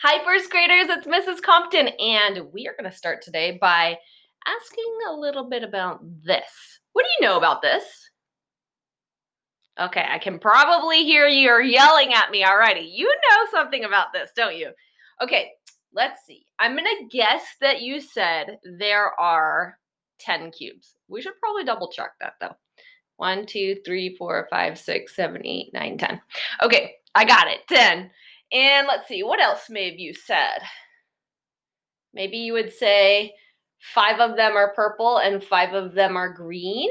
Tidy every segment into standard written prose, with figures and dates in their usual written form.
Hi, first graders, it's Mrs. Compton, and we are going to start today by asking a little bit about this. What do you know about this? Okay, I can probably hear you're yelling at me already. You know something about this, don't you? Okay, let's see. I'm going to guess that you said there are 10 cubes. We should probably double check that though. 1, 2, 3, 4, 5, 6, 7, 8, 9, 10. Okay, I got it. 10. And let's see, what else may have you said? Maybe you would say 5 of them are purple and 5 of them are green.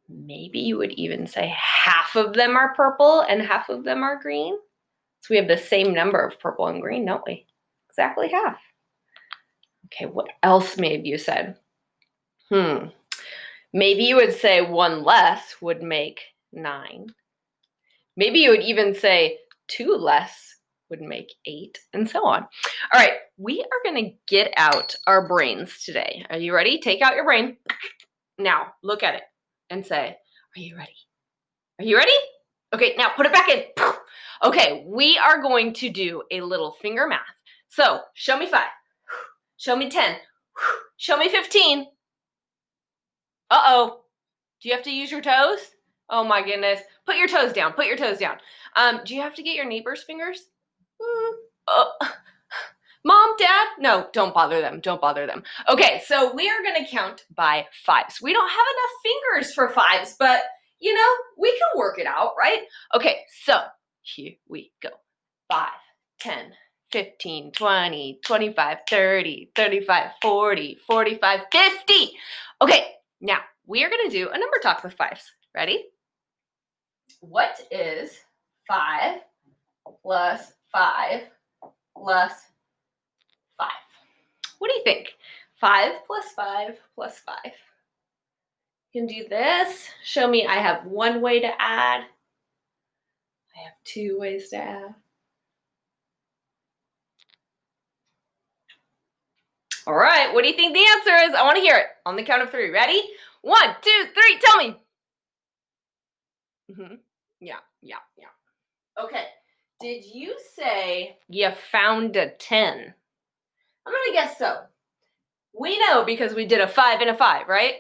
Maybe you would even say half of them are purple and half of them are green. So we have the same number of purple and green, don't we? Exactly half. Okay, what else maybe you said? Maybe you would say 1 less would make 9. Maybe you would even say 2 less would make 8, and so on. All right, we are going to get out our brains today. Are you ready? Take out your brain. Now, look at it and say, are you ready? Are you ready? Okay, now put it back in. Okay, we are going to do a little finger math. So, show me 5. Show me 10. Show me 15. Uh-oh. Do you have to use your toes? Oh my goodness. Put your toes down. Put your toes down. Do you have to get your neighbor's fingers? Mom, Dad? No, don't bother them. Don't bother them. Okay, so we are going to count by 5s. We don't have enough fingers for 5s, but we can work it out, right? Okay, so here we go. 5, 10, 15, 20, 25, 30, 35, 40, 45, 50. Okay, now we are going to do a number talk with 5s. Ready? What is 5 plus 5 plus 5? What do you think? 5 plus 5 plus 5. You can do this. Show me I have 1 way to add. I have 2 ways to add. All right, what do you think the answer is? I want to hear it on the count of 3. Ready? 1, 2, 3, tell me. Yeah. Okay, did you say you found a 10? I'm going to guess so. We know because we did a 5 and a 5, right?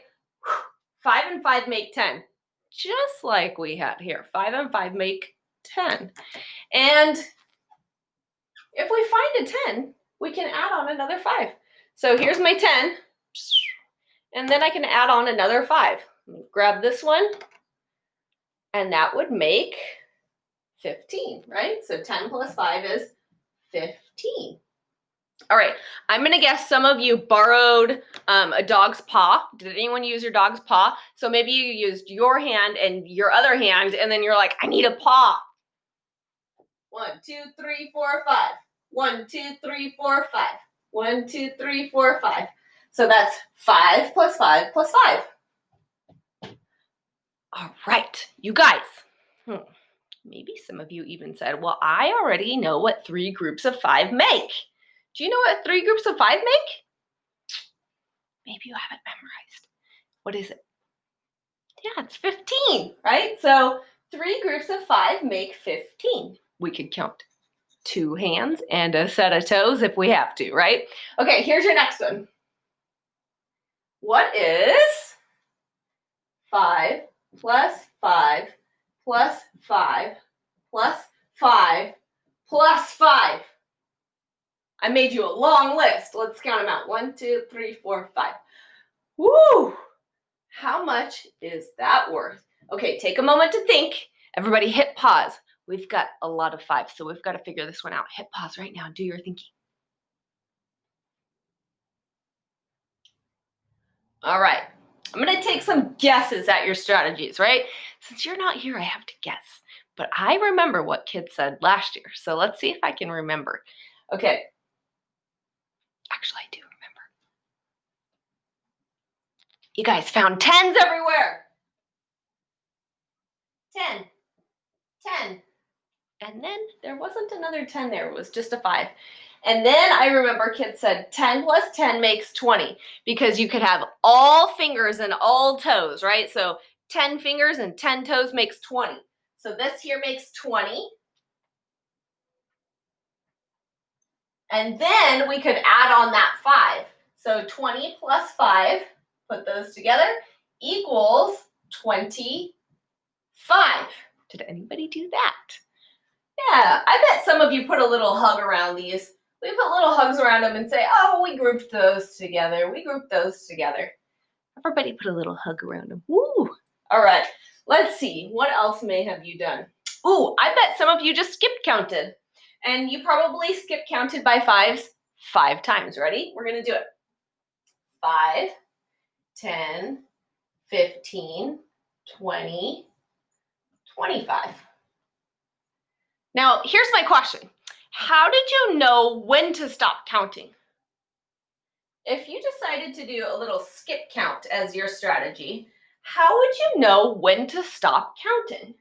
5 and 5 make 10. Just like we had here. 5 and 5 make 10. And if we find a 10, we can add on another 5. So here's my 10. And then I can add on another 5. Grab this one. And that would make 15, right? So 10 plus 5 is 15. All right, I'm going to guess some of you borrowed a dog's paw. Did anyone use your dog's paw? So maybe you used your hand and your other hand, and then you're like, I need a paw. 1, 2, 3, 4, 5. 1, 2, 3, 4, 5. 1, 2, 3, 4, 5. So that's 5 plus 5 plus 5. All right, you guys. Maybe some of you even said, well, I already know what 3 groups of 5 make. Do you know what 3 groups of 5 make? Maybe you haven't memorized. What is it? Yeah, it's 15, right? So 3 groups of 5 make 15. We could count 2 hands and a set of toes if we have to, right? Okay, here's your next one. What is 5 plus 5 plus 5 plus 5 plus 5? I made you a long list. Let's count them out. 1, 2, 3, 4, 5. Woo! How much is that worth? Okay, take a moment to think. Everybody hit pause. We've got a lot of 5, so we've got to figure this one out. Hit pause right now. Do your thinking. All right. I'm going to take some guesses at your strategies, right? Since you're not here, I have to guess. But I remember what kids said last year, so let's see if I can remember. Okay. Actually, I do remember. You guys found 10s everywhere. 10. 10. And then there wasn't another 10 there. It was just a 5. And then I remember kids said 10 plus 10 makes 20 because you could have all fingers and all toes, right? So 10 fingers and 10 toes makes 20. So this here makes 20. And then we could add on that 5. So 20 plus 5, put those together, equals 25. Did anybody do that? Yeah, I bet some of you put a little hug around these. We put little hugs around them and say, oh, we grouped those together. We grouped those together. Everybody put a little hug around them. Woo! All right, let's see. What else may have you done? Ooh, I bet some of you just skip counted. And you probably skip counted by 5s 5 times. Ready? We're going to do it. 5, 10, 15, 20, 25. Now, here's my question. How did you know when to stop counting? If you decided to do a little skip count as your strategy, how would you know when to stop counting?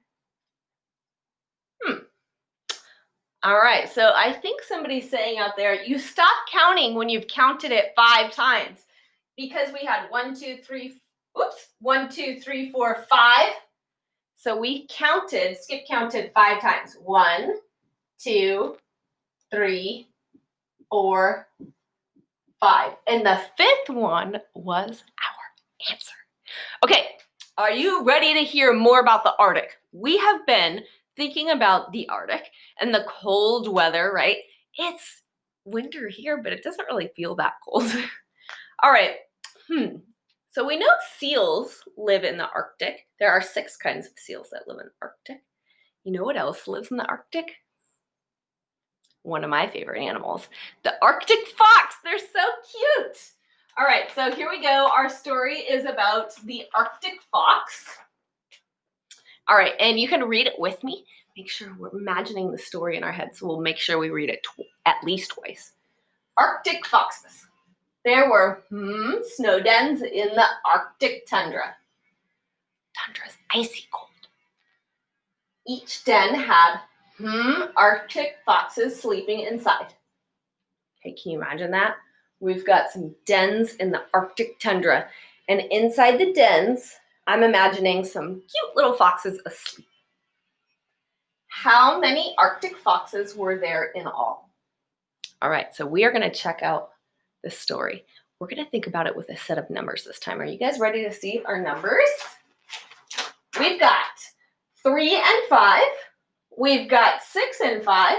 All right, so I think somebody's saying out there, you stop counting when you've counted it 5 times because we had 1, 2, 3, 4, 5. So we skip counted 5 times. 1, 2, 3, 4, 5. And the 5th one was our answer. Okay, are you ready to hear more about the Arctic? We have been thinking about the Arctic and the cold weather, right? It's winter here, but it doesn't really feel that cold. All right. So we know seals live in the Arctic. There are 6 kinds of seals that live in the Arctic. You know what else lives in the Arctic? One of my favorite animals, the Arctic fox. They're so cute. All right, so here we go. Our story is about the Arctic fox. All right, and you can read it with me. Make sure we're imagining the story in our head, so we'll make sure we read it at least twice. Arctic foxes. There were snow dens in the Arctic tundra. Tundra's icy cold. Each den had Arctic foxes sleeping inside. Okay, can you imagine that? We've got some dens in the Arctic tundra, and inside the dens, I'm imagining some cute little foxes asleep. How many Arctic foxes were there in all? All right, so we are going to check out this story. We're going to think about it with a set of numbers this time. Are you guys ready to see our numbers? We've got 3 and 5. We've got 6 and 5.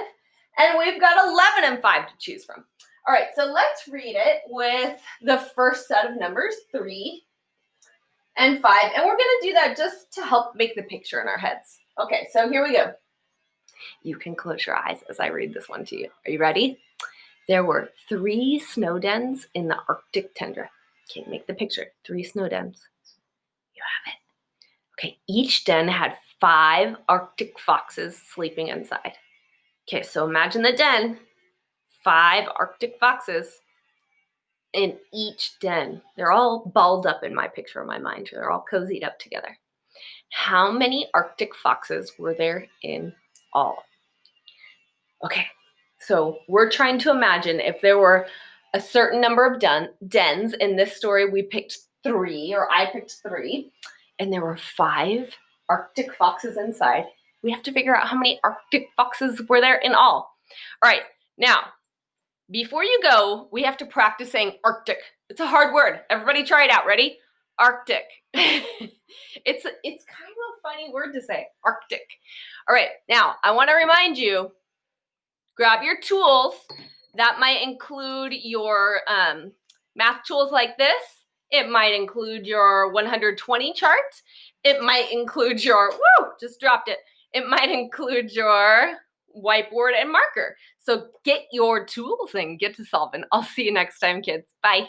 And we've got 11 and 5 to choose from. All right, so let's read it with the first set of numbers, 3 and 5. And we're going to do that just to help make the picture in our heads. Okay, so here we go. You can close your eyes as I read this one to you. Are you ready? There were 3 snow dens in the Arctic tundra. Okay, make the picture. 3 snow dens. You have it. Okay, each den had 5 Arctic foxes sleeping inside. Okay, so imagine the den. 5 Arctic foxes in each den. They're all balled up in my picture of my mind. They're all cozied up together. How many Arctic foxes were there in all? Okay, so we're trying to imagine if there were a certain number of dens. In this story, we picked 3, or I picked 3, and there were 5 Arctic foxes inside. We have to figure out how many Arctic foxes were there in all. All right, now, before you go, we have to practice saying Arctic. It's a hard word. Everybody try it out. Ready? Arctic. It's kind of a funny word to say, Arctic. All right, now I want to remind you, grab your tools. That might include your math tools like this. It might include your 120 chart. It might include your, just dropped it. It might include your whiteboard and marker. So get your tools and get to solving. I'll see you next time, kids. Bye.